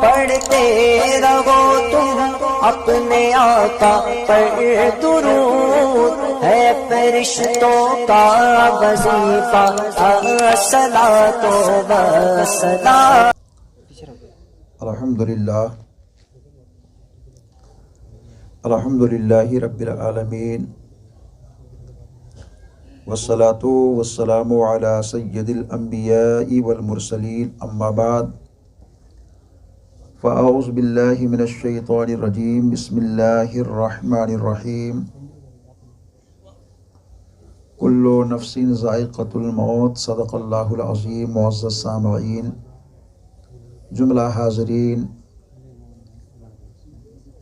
پڑھتے رہو تم اپنے آقا پر درود، ہے فرشتوں کا وظیفہ الصلاۃ والسلام۔ الحمدللہ رب العالمین، والصلاة والسلام علی سید الانبیاء والمرسلین، اما بعد فاعوذ باللہ من الشیطان الرجیم، بسم اللہ الرحمن الرحیم۔ کل نفس ذائقۃ الموت، صدق اللہ العظیم۔ معزز سامعین، جملہ حاضرین،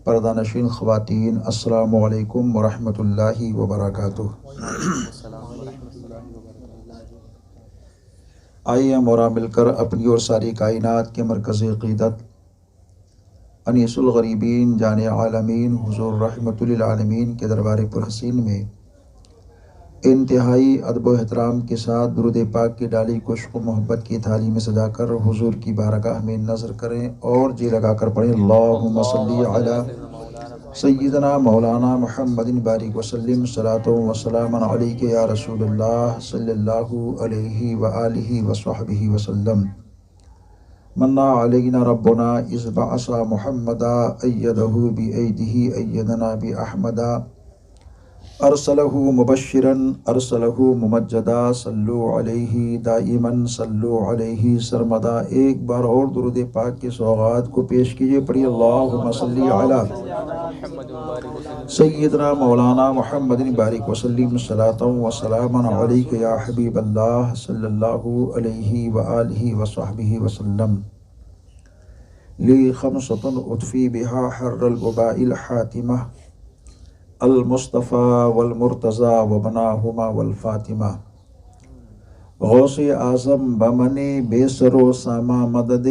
پردہ نشین خواتین، السلام علیکم ورحمۃ اللہ وبرکاتہ۔ آئیے ہم اور مل کر اپنی اور ساری کائنات کے مرکز عقیدت انیس الغریبین جان عالمین حضور رحمۃ للعالمین کے دربار پرحسین میں انتہائی ادب و احترام کے ساتھ درود پاک کی ڈالی کو عشق و محبت کی تھالی میں سجا کر حضور کی بارگاہ میں نظر کریں اور جی لگا کر پڑھیں، اللہم صلی علی سیدنا مولانا محمد بارک وسلم، صلاۃ و سلام علیک یا رسول اللہ صلی اللہ علیہ وآلہ وصحبہ وسلم۔ منا علینا ربنا اذ بعث محمدا ایدہ بایدہ ایدنا باحمدا، ارسلہ مبشرا ارسلہ ممجدا، صلو علیہ دائما صلو علیہ سرمدا۔ ایک بار اور درود پاک کے سوغات کو پیش کیجئے، پڑھیے، اللہم صلی علی سیدنا مولانا محمد بارک وسلم، صلاۃ و سلام علیک یا حبیب اللہ صلی اللہ علیہ وآلہ وصحبہ وسلم۔ لی خمسۃ اطفی بہا حر الوباء الحاتمہ، المصطفیٰ والمرتضیٰ وبناہما والفاطمہ۔ غوث اعظم بمن بے سر و ساما مدد،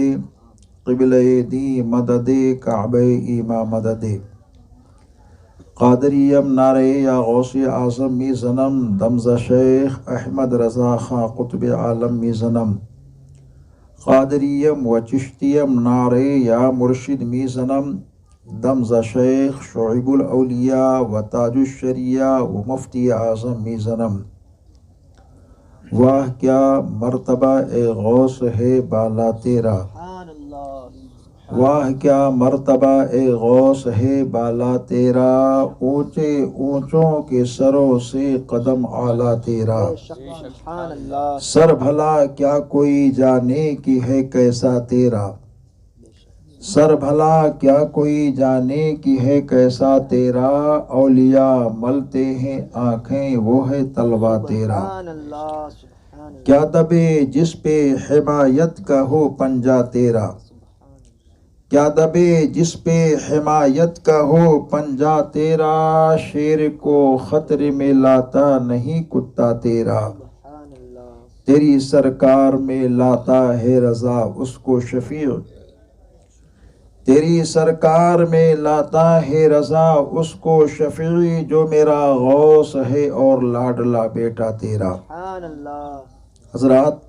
قبلہ دی مدد کعبہ ایما مدد۔ قادریم نعرے یا غوث اعظم می زنم، دمز شیخ احمد رضا خاں قطب عالم می زنم۔ قادریم و چشتیم نعرے یا مرشد می زنم، دمز شیخ شعیب الاولیاء و تاج الشریعہ و مفتی اعظم می زنم۔ واہ کیا مرتبہ اے غوث ہے بالا تیرا، واہ کیا مرتبہ اے غوث ہے بالا تیرا، اونچے اونچوں کے سروں سے قدم اعلیٰ تیرا۔ سر بھلا کیا کوئی جانے کی ہے کیسا تیرا، سر بھلا کیا کوئی جانے کی ہے کیسا تیرا، اولیاء ملتے ہیں آنکھیں وہ ہے طلبہ تیرا۔ کیا دبے جس پہ حمایت کا ہو پنجہ تیرا، کیا دبے جس پہ حمایت کا ہو پنجہ تیرا، شیر کو خطرے میں لاتا نہیں کتا تیرا۔ تیری سرکار میں لاتا ہے رضا اس کو شفیع، تیری سرکار میں لاتا ہے رضا اس کو شفیع، جو میرا غوث ہے اور لاڈلا بیٹا تیرا۔ حضرات،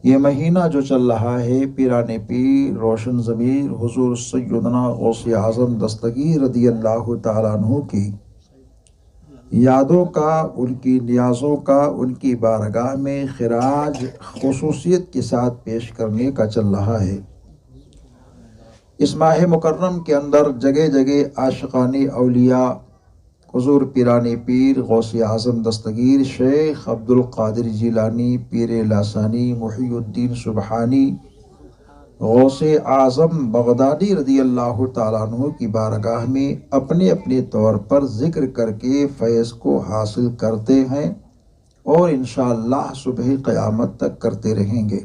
یہ مہینہ جو چل رہا ہے، پیران پیر روشن ضمیر حضور سیدنا غوث اعظم دستگیر رضی اللہ تعالیٰ عنہ کی یادوں کا، ان کی نیازوں کا، ان کی بارگاہ میں خراج خصوصیت کے ساتھ پیش کرنے کا چل رہا ہے۔ اس ماہ مکرم کے اندر جگہ جگہ عاشقان اولیاء حضور پیران پیر غوث اعظم دستگیر شیخ عبد القادر جیلانی پیر لاسانی محی الدین سبحانی غوث اعظم بغدادی رضی اللہ تعالیٰ عنہ کی بارگاہ میں اپنے اپنے طور پر ذکر کر کے فیض کو حاصل کرتے ہیں اور انشاءاللہ صبح قیامت تک کرتے رہیں گے۔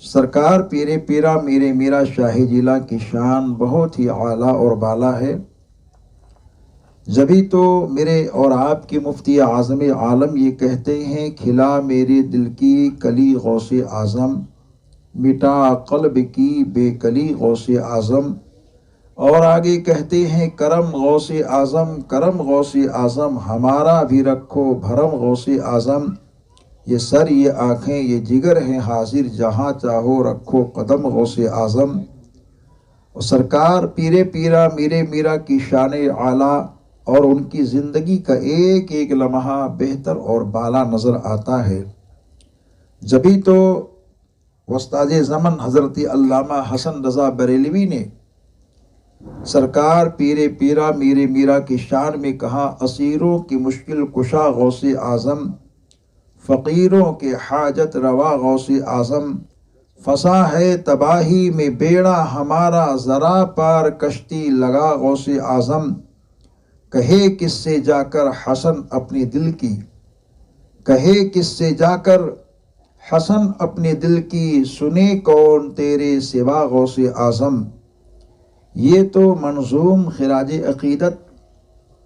سرکار پیر پیرا میرے میرا شاہ جیلا کی شان بہت ہی اعلیٰ اور بالا ہے، جبھی تو میرے اور آپ کے مفتی اعظم عالم یہ کہتے ہیں، کھلا میرے دل کی کلی غوث اعظم، مٹا قلب کی بے کلی غوث اعظم، اور آگے کہتے ہیں کرم غوث اعظم، کرم غوث اعظم، ہمارا بھی رکھو بھرم غوث اعظم، یہ سر، یہ آنکھیں، یہ جگر ہیں حاضر، جہاں چاہو رکھو قدم غوث اعظم۔ اور سرکار پیرے پیرا میرے میرا کی شان اعلیٰ اور ان کی زندگی کا ایک ایک لمحہ بہتر اور بالا نظر آتا ہے۔ جبھی تو استاد زمن حضرت علامہ حسن رضا بریلوی نے سرکار پیرے پیرا میرے میرا کی شان میں کہا، اسیروں کی مشکل کشا غوث اعظم، فقیروں کے حاجت روا غوث اعظم، فسا ہے تباہی میں بیڑا ہمارا، ذرا پار کشتی لگا غوث اعظم۔ کہے کس سے جا کر حسن اپنے دل کی، کہے کس سے جا کر حسن اپنے دل کی، سنے کون تیرے سوا غوث اعظم۔ یہ تو منظوم خراج عقیدت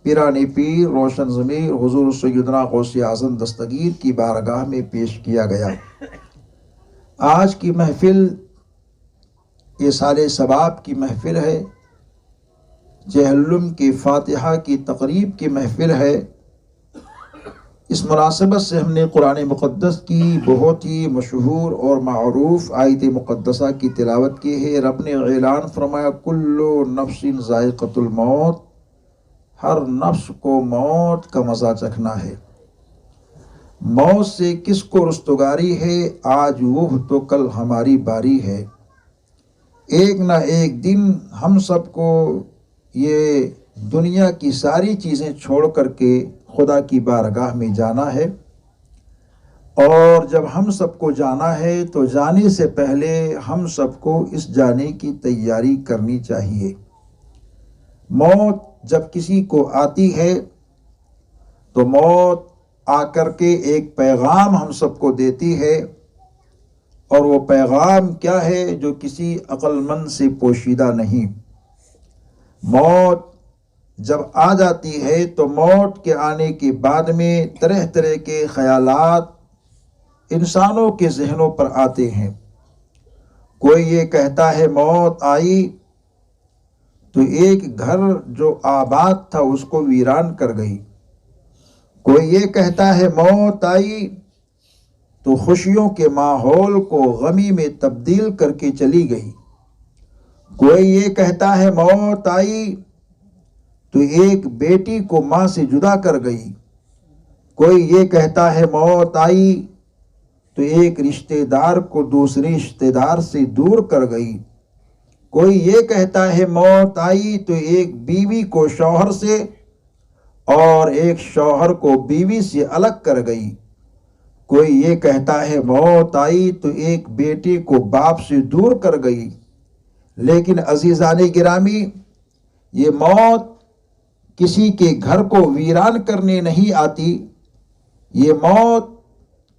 پیران پیر روشن ضمیر حضور سیدنا غوث اعظم دستگیر کی بارگاہ میں پیش کیا گیا۔ آج کی محفل یہ سال ثواب کی محفل ہے، جہلم کی فاتحہ کی تقریب کی محفل ہے۔ اس مناسبت سے ہم نے قرآن مقدس کی بہت ہی مشہور اور معروف آیت مقدسہ کی تلاوت کی ہے۔ رب نے اعلان فرمایا، کل نفس ذائقۃ الموت، ہر نفس کو موت کا مزہ چکھنا ہے۔ موت سے کس کو رستگاری ہے، آج وہ تو کل ہماری باری ہے۔ ایک نہ ایک دن ہم سب کو یہ دنیا کی ساری چیزیں چھوڑ کر کے خدا کی بارگاہ میں جانا ہے، اور جب ہم سب کو جانا ہے تو جانے سے پہلے ہم سب کو اس جانے کی تیاری کرنی چاہیے۔ موت جب کسی کو آتی ہے تو موت آ کر کے ایک پیغام ہم سب کو دیتی ہے، اور وہ پیغام کیا ہے جو کسی عقل مند سے پوشیدہ نہیں۔ موت جب آ جاتی ہے تو موت کے آنے کے بعد میں طرح طرح کے خیالات انسانوں کے ذہنوں پر آتے ہیں۔ کوئی یہ کہتا ہے موت آئی تو ایک گھر جو آباد تھا اس کو ویران کر گئی۔ کوئی یہ کہتا ہے موت آئی تو خوشیوں کے ماحول کو غمی میں تبدیل کر کے چلی گئی۔ کوئی یہ کہتا ہے موت آئی تو ایک بیٹی کو ماں سے جدا کر گئی۔ کوئی یہ کہتا ہے موت آئی تو ایک رشتہ دار کو دوسرے رشتہ دار سے دور کر گئی۔ کوئی یہ کہتا ہے موت آئی تو ایک بیوی کو شوہر سے اور ایک شوہر کو بیوی سے الگ کر گئی۔ کوئی یہ کہتا ہے موت آئی تو ایک بیٹے کو باپ سے دور کر گئی۔ لیکن عزیزان گرامی، یہ موت کسی کے گھر کو ویران کرنے نہیں آتی، یہ موت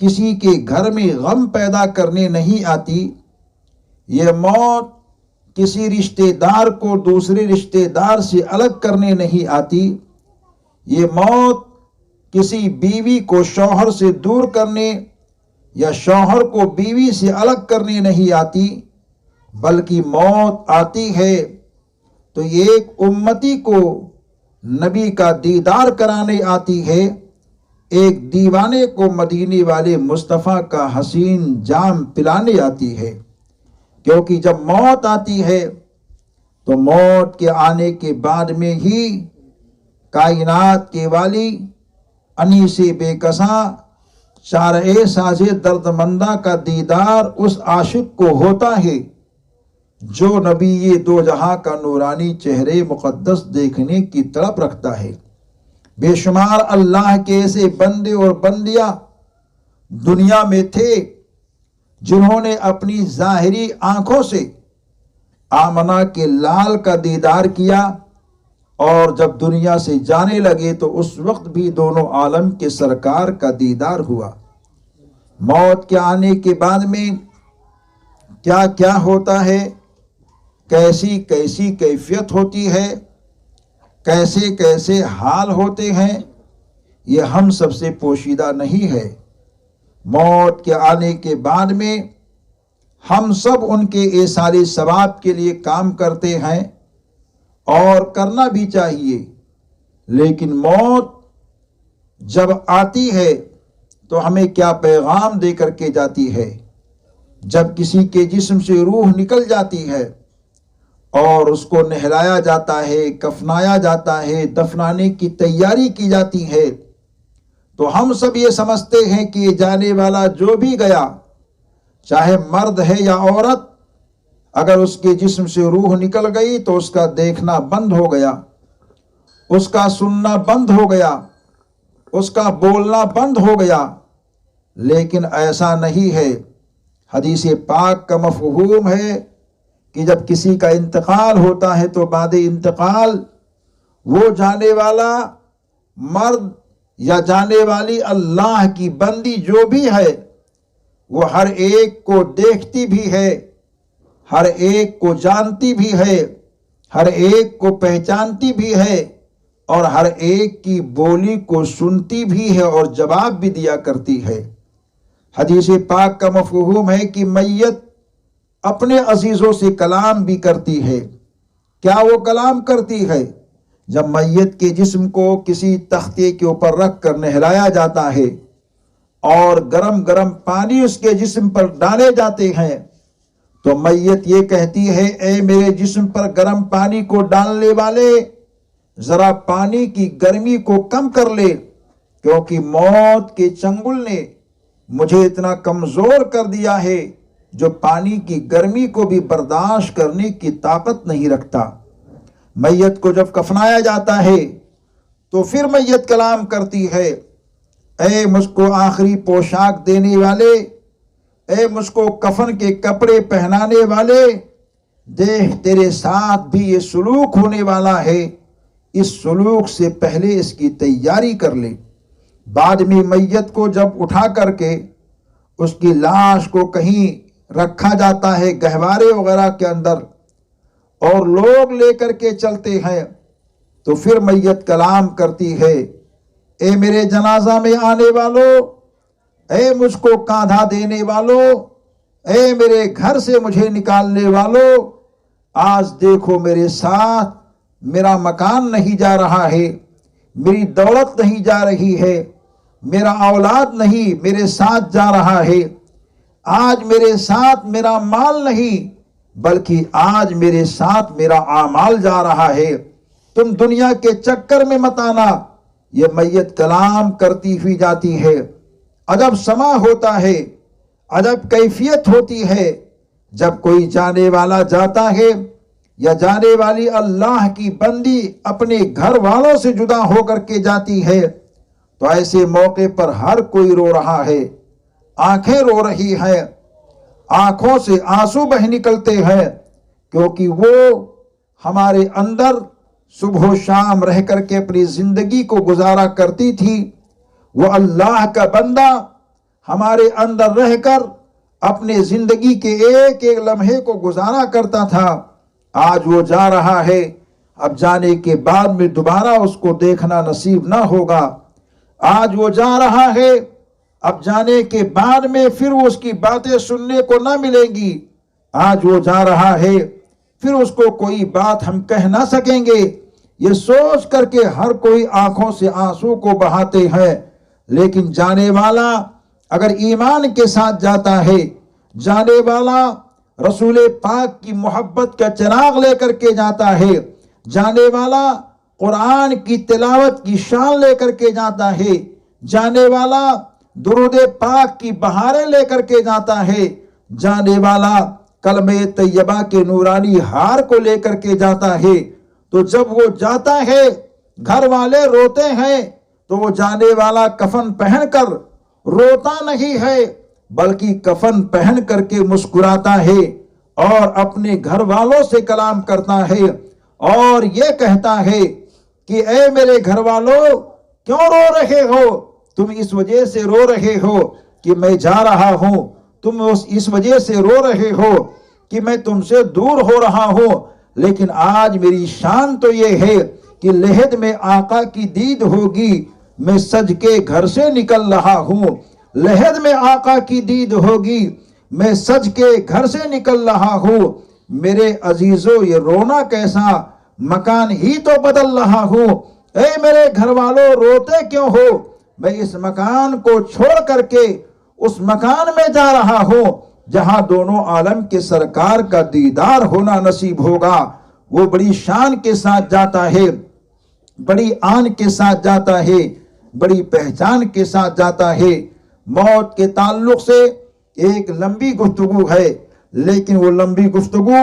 کسی کے گھر میں غم پیدا کرنے نہیں آتی، یہ موت کسی رشتہ دار کو دوسرے رشتہ دار سے الگ کرنے نہیں آتی، یہ موت کسی بیوی کو شوہر سے دور کرنے یا شوہر کو بیوی سے الگ کرنے نہیں آتی، بلکہ موت آتی ہے تو ایک امتی کو نبی کا دیدار کرانے آتی ہے، ایک دیوانے کو مدینے والے مصطفیٰ کا حسین جام پلانے آتی ہے۔ کیونکہ جب موت آتی ہے تو موت کے آنے کے بعد میں ہی کائنات کے والی انیس بے کساں چارہ ساز درد مندہ کا دیدار اس عاشق کو ہوتا ہے جو نبی یہ دو جہاں کا نورانی چہرے مقدس دیکھنے کی تڑپ رکھتا ہے۔ بے شمار اللہ کے ایسے بندے اور بندیاں دنیا میں تھے جنہوں نے اپنی ظاہری آنکھوں سے آمنہ کے لال کا دیدار کیا، اور جب دنیا سے جانے لگے تو اس وقت بھی دونوں عالم کے سرکار کا دیدار ہوا۔ موت کے آنے کے بعد میں کیا کیا ہوتا ہے، کیسی کیسی کیفیت ہوتی ہے، کیسے کیسے حال ہوتے ہیں، یہ ہم سب سے پوشیدہ نہیں ہے۔ موت کے آنے کے بعد میں ہم سب ان کے ایصال ثواب کے لیے کام کرتے ہیں اور کرنا بھی چاہیے، لیکن موت جب آتی ہے تو ہمیں کیا پیغام دے کر کے جاتی ہے۔ جب کسی کے جسم سے روح نکل جاتی ہے اور اس کو نہلایا جاتا ہے، کفنایا جاتا ہے، دفنانے کی تیاری کی جاتی ہے، تو ہم سب یہ سمجھتے ہیں کہ یہ جانے والا جو بھی گیا، چاہے مرد ہے یا عورت، اگر اس کے جسم سے روح نکل گئی تو اس کا دیکھنا بند ہو گیا، اس کا سننا بند ہو گیا، اس کا بولنا بند ہو گیا۔ لیکن ایسا نہیں ہے۔ حدیث پاک کا مفہوم ہے کہ جب کسی کا انتقال ہوتا ہے تو بعد انتقال وہ جانے والا مرد یا جانے والی اللہ کی بندی جو بھی ہے، وہ ہر ایک کو دیکھتی بھی ہے، ہر ایک کو جانتی بھی ہے، ہر ایک کو پہچانتی بھی ہے، اور ہر ایک کی بولی کو سنتی بھی ہے اور جواب بھی دیا کرتی ہے۔ حدیث پاک کا مفہوم ہے کہ میت اپنے عزیزوں سے کلام بھی کرتی ہے۔ کیا وہ کلام کرتی ہے؟ جب میت کے جسم کو کسی تختے کے اوپر رکھ کر نہلایا جاتا ہے اور گرم گرم پانی اس کے جسم پر ڈالے جاتے ہیں تو میت یہ کہتی ہے، اے میرے جسم پر گرم پانی کو ڈالنے والے، ذرا پانی کی گرمی کو کم کر لے، کیونکہ موت کے چنگل نے مجھے اتنا کمزور کر دیا ہے جو پانی کی گرمی کو بھی برداشت کرنے کی طاقت نہیں رکھتا۔ میت کو جب کفنایا جاتا ہے تو پھر میت کلام کرتی ہے، اے مجھ کو آخری پوشاک دینے والے، اے مجھ کو کفن کے کپڑے پہنانے والے، دیکھ تیرے ساتھ بھی یہ سلوک ہونے والا ہے، اس سلوک سے پہلے اس کی تیاری کر لے۔ بعد میں میت کو جب اٹھا کر کے اس کی لاش کو کہیں رکھا جاتا ہے گہوارے وغیرہ کے اندر اور لوگ لے کر کے چلتے ہیں تو پھر میت کلام کرتی ہے، اے میرے جنازہ میں آنے والوں، اے مجھ کو کاندھا دینے والوں، اے میرے گھر سے مجھے نکالنے والوں، آج دیکھو میرے ساتھ میرا مکان نہیں جا رہا ہے، میری دولت نہیں جا رہی ہے، میرا اولاد نہیں میرے ساتھ جا رہا ہے، آج میرے ساتھ میرا مال نہیں بلکہ آج میرے ساتھ میرا اعمال جا رہا ہے، تم دنیا کے چکر میں مت آنا۔ یہ میت کلام کرتی ہوئی جاتی ہے۔ عجب سما ہوتا ہے، عجب کیفیت ہوتی ہے جب کوئی جانے والا جاتا ہے یا جانے والی اللہ کی بندی اپنے گھر والوں سے جدا ہو کر کے جاتی ہے تو ایسے موقع پر ہر کوئی رو رہا ہے، آنکھیں رو رہی ہیں، آنکھوں سے آنسو بہ نکلتے ہیں، کیونکہ وہ ہمارے اندر صبح و شام رہ کر کے اپنی زندگی کو گزارا کرتی تھی۔ وہ اللہ کا بندہ ہمارے اندر رہ کر اپنے زندگی کے ایک ایک لمحے کو گزارا کرتا تھا، آج وہ جا رہا ہے، اب جانے کے بعد میں دوبارہ اس کو دیکھنا نصیب نہ ہوگا۔ آج وہ جا رہا ہے، اب جانے کے بعد میں پھر اس کی باتیں سننے کو نہ ملیں گی۔ آج وہ جا رہا ہے، پھر اس کو کوئی بات ہم کہہ نہ سکیں گے۔ یہ سوچ کر کے ہر کوئی آنکھوں سے آنسو کو بہاتے ہیں، لیکن جانے والا اگر ایمان کے ساتھ جاتا ہے، جانے والا رسول پاک کی محبت کا چراغ لے کر کے جاتا ہے، جانے والا قرآن کی تلاوت کی شان لے کر کے جاتا ہے، جانے والا درود پاک کی بہاریں لے کر کے جاتا ہے، جانے والا کلمہ طیبہ کے نورانی ہار کو لے کر کے جاتا ہے، تو جب وہ جاتا ہے گھر والے روتے ہیں تو وہ جانے والا کفن پہن کر روتا نہیں ہے بلکہ کفن پہن کر کے مسکراتا ہے اور اپنے گھر والوں سے کلام کرتا ہے اور یہ کہتا ہے کہ اے میرے گھر والوں، کیوں رو رہے ہو؟ تم اس وجہ سے رو رہے ہو کہ میں جا رہا ہوں، تم اس وجہ سے رو رہے ہو کہ میں تم سے دور ہو رہا ہوں، لیکن آج میری شان تو یہ ہے کہ لحد میں آقا کی دید ہوگی، میں سج کے گھر سے نکل رہا ہوں، لحد میں آقا کی دید ہوگی، میں سج کے گھر سے نکل رہا ہوں۔ میرے عزیزو، یہ رونا کیسا، مکان ہی تو بدل رہا ہوں۔ اے میرے گھر والوں، روتے کیوں ہو؟ میں اس مکان کو چھوڑ کر کے اس مکان میں جا رہا ہوں جہاں دونوں عالم کے سرکار کا دیدار ہونا نصیب ہوگا۔ وہ بڑی شان کے ساتھ جاتا ہے، بڑی آن کے ساتھ جاتا ہے، بڑی پہچان کے ساتھ جاتا ہے۔ موت کے تعلق سے ایک لمبی گفتگو ہے، لیکن وہ لمبی گفتگو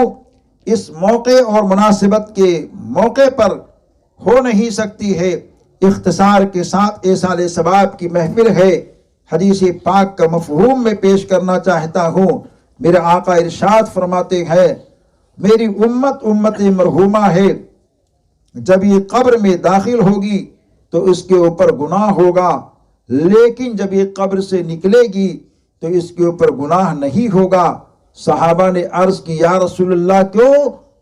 اس موقع اور مناسبت کے موقع پر ہو نہیں سکتی ہے۔ اختصار کے ساتھ ایصال ثواب کی محفل ہے۔ حدیث پاک کا مفہوم میں پیش کرنا چاہتا ہوں۔ میرے آقا ارشاد فرماتے ہیں، میری امت امت مرحومہ ہے، جب یہ قبر میں داخل ہوگی تو اس کے اوپر گناہ ہوگا، لیکن جب یہ قبر سے نکلے گی تو اس کے اوپر گناہ نہیں ہوگا۔ صحابہ نے عرض کی، یا رسول اللہ کیوں؟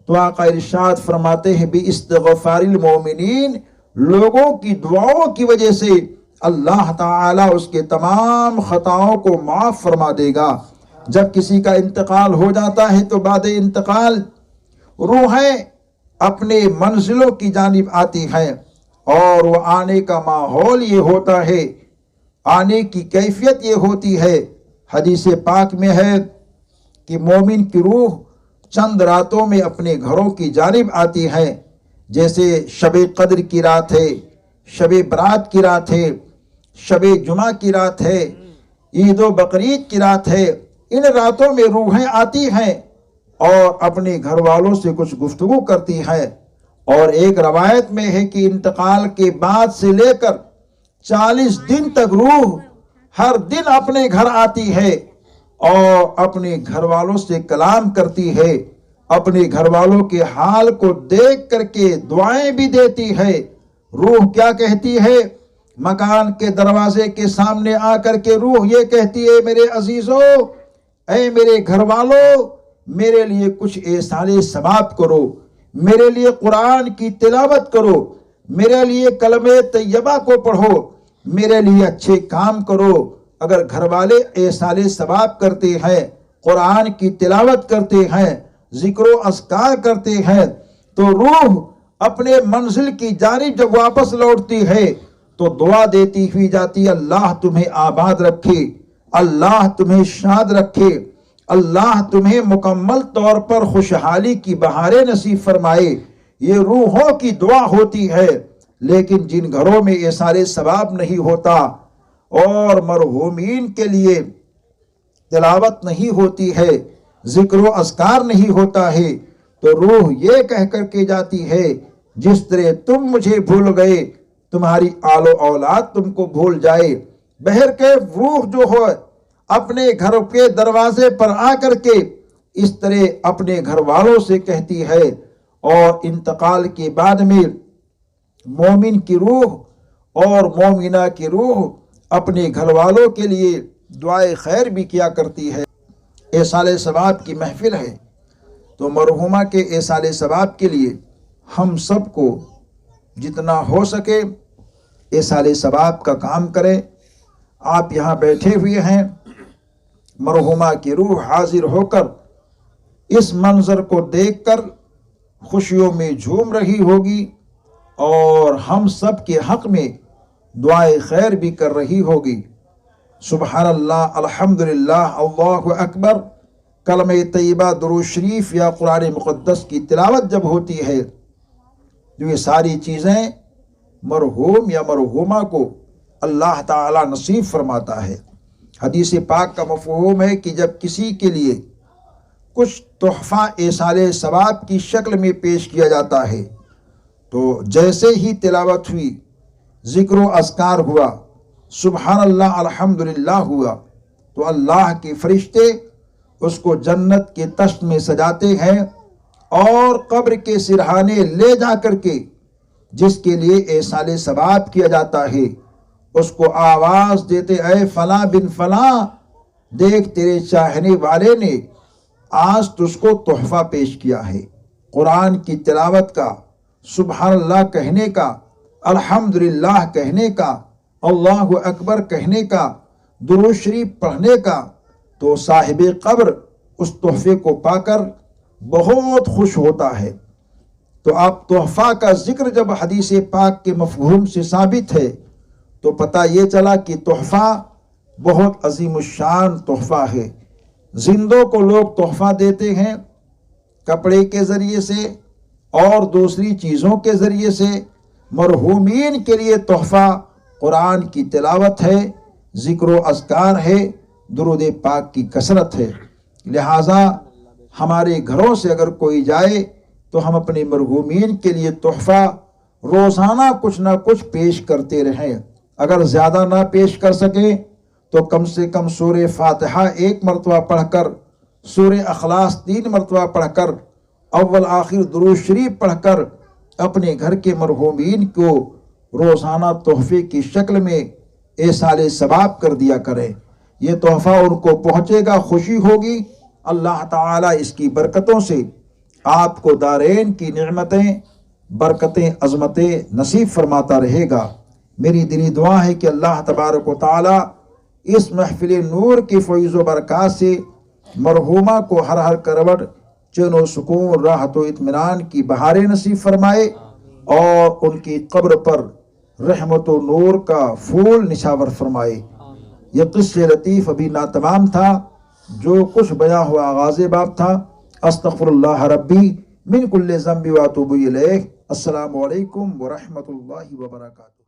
تو آقا ارشاد فرماتے ہیں، باستغفار المومنین، لوگوں کی دعاؤں کی وجہ سے اللہ تعالیٰ اس کے تمام خطاؤں کو معاف فرما دے گا۔ جب کسی کا انتقال ہو جاتا ہے تو بعد انتقال روحیں اپنے منزلوں کی جانب آتی ہیں، اور وہ آنے کا ماحول یہ ہوتا ہے، آنے کی کیفیت یہ ہوتی ہے۔ حدیث پاک میں ہے کہ مومن کی روح چند راتوں میں اپنے گھروں کی جانب آتی ہے، جیسے شب قدر کی رات ہے، شب برات کی رات ہے، شب جمعہ کی رات ہے، عید و بقرعید کی رات ہے۔ ان راتوں میں روحیں آتی ہیں اور اپنے گھر والوں سے کچھ گفتگو کرتی ہیں، اور ایک روایت میں ہے کہ انتقال کے بعد سے لے کر 40 دن تک روح ہر دن اپنے گھر آتی ہے اور اپنے گھر والوں سے کلام کرتی ہے، اپنے گھر والوں کے حال کو دیکھ کر کے دعائیں بھی دیتی ہے۔ روح کیا کہتی ہے؟ مکان کے دروازے کے سامنے آ کر کے روح یہ کہتی ہے، میرے عزیزو، اے میرے گھر والوں، میرے لیے کچھ ایصال ثواب کرو، میرے لیے قرآن کی تلاوت کرو، میرے لیے کلمہ طیبہ کو پڑھو، میرے لیے اچھے کام کرو۔ اگر گھر والے ایصال ثواب کرتے ہیں، قرآن کی تلاوت کرتے ہیں، ذکر و اذکار کرتے ہیں، تو روح اپنے منزل کی جانب جب واپس لوٹتی ہے تو دعا دیتی ہوئی جاتی، اللہ تمہیں آباد رکھے، اللہ تمہیں شاد رکھے، اللہ تمہیں مکمل طور پر خوشحالی کی بہاریں نصیب فرمائے۔ یہ روحوں کی دعا ہوتی ہے۔ لیکن جن گھروں میں ایصال ثواب نہیں ہوتا اور مرحومین کے لیے تلاوت نہیں ہوتی ہے، ذکر و اذکار نہیں ہوتا ہے، تو روح یہ کہہ کر کے جاتی ہے، جس طرح تم مجھے بھول گئے تمہاری آل و اولاد تم کو بھول جائے۔ بہرکیف روح جو ہو اپنے گھر کے دروازے پر آ کر کے اس طرح اپنے گھر والوں سے کہتی ہے، اور انتقال کے بعد میں مومن کی روح اور مومنہ کی روح اپنے گھر والوں کے لیے دعائے خیر بھی کیا کرتی ہے۔ ایصال ثواب کی محفل ہے، تو مرحومہ کے ایصال ثواب کے لیے ہم سب کو جتنا ہو سکے ایصال ثواب کا کام کریں۔ آپ یہاں بیٹھے ہوئے ہیں، مرحومہ کی روح حاضر ہو کر اس منظر کو دیکھ کر خوشیوں میں جھوم رہی ہوگی، اور ہم سب کے حق میں دعائے خیر بھی کر رہی ہوگی۔ سبحان اللہ، الحمدللہ، اللہ اکبر، کلمہ طیبہ، درود شریف یا قرآن مقدس کی تلاوت جب ہوتی ہے تو یہ ساری چیزیں مرحوم یا مرحومہ کو اللہ تعالی نصیب فرماتا ہے۔ حدیث پاک کا مفہوم ہے کہ جب کسی کے لیے کچھ تحفہ ایصال ثواب کی شکل میں پیش کیا جاتا ہے تو جیسے ہی تلاوت ہوئی، ذکر و اذکار ہوا، سبحان اللہ، الحمدللہ ہوا، تو اللہ کے فرشتے اس کو جنت کے تشت میں سجاتے ہیں، اور قبر کے سرہانے لے جا کر کے جس کے لیے ایصال ثواب کیا جاتا ہے اس کو آواز دیتے، اے فلاں بن فلاں، دیکھ تیرے چاہنے والے نے آج تجھ کو تحفہ پیش کیا ہے۔ قرآن کی تلاوت کا، سبحان اللہ کہنے کا، الحمدللہ کہنے کا، اللہ اکبر کہنے کا، درود شریف پڑھنے کا، تو صاحب قبر اس تحفے کو پا کر بہت خوش ہوتا ہے۔ تو اب تحفہ کا ذکر جب حدیث پاک کے مفہوم سے ثابت ہے تو پتہ یہ چلا کہ تحفہ بہت عظیم الشان تحفہ ہے۔ زندوں کو لوگ تحفہ دیتے ہیں کپڑے کے ذریعے سے اور دوسری چیزوں کے ذریعے سے، مرحومین کے لیے تحفہ قرآن کی تلاوت ہے، ذکر و اذکار ہے، درود پاک کی کثرت ہے۔ لہٰذا ہمارے گھروں سے اگر کوئی جائے تو ہم اپنے مرحومین کے لیے تحفہ روزانہ کچھ نہ کچھ پیش کرتے رہیں۔ اگر زیادہ نہ پیش کر سکیں تو کم سے کم سورہ فاتحہ 1 مرتبہ پڑھ کر، سورہ اخلاص 3 مرتبہ پڑھ کر، اول آخر درود شریف پڑھ کر اپنے گھر کے مرحومین کو روزانہ تحفے کی شکل میں ایصال ثواب کر دیا کریں۔ یہ تحفہ ان کو پہنچے گا، خوشی ہوگی، اللہ تعالیٰ اس کی برکتوں سے آپ کو دارین کی نعمتیں، برکتیں، عظمتیں نصیب فرماتا رہے گا۔ میری دلی دعا ہے کہ اللہ تبارک و تعالیٰ اس محفل نور کی فیض و برکات سے مرحومہ کو ہر ہر کروٹ چین و سکون، راحت و اطمینان کی بہاریں نصیب فرمائے اور ان کی قبر پر رحمت و نور کا پھول نچھاور فرمائے۔ یہ قصہ لطیف ابھی ناتمام تھا، جو کچھ بیان ہوا آغاز باب تھا۔ استغفر اللہ ربی من کل ذنب و اتوب الیہ۔ السلام علیکم ورحمۃ اللہ وبرکاتہ۔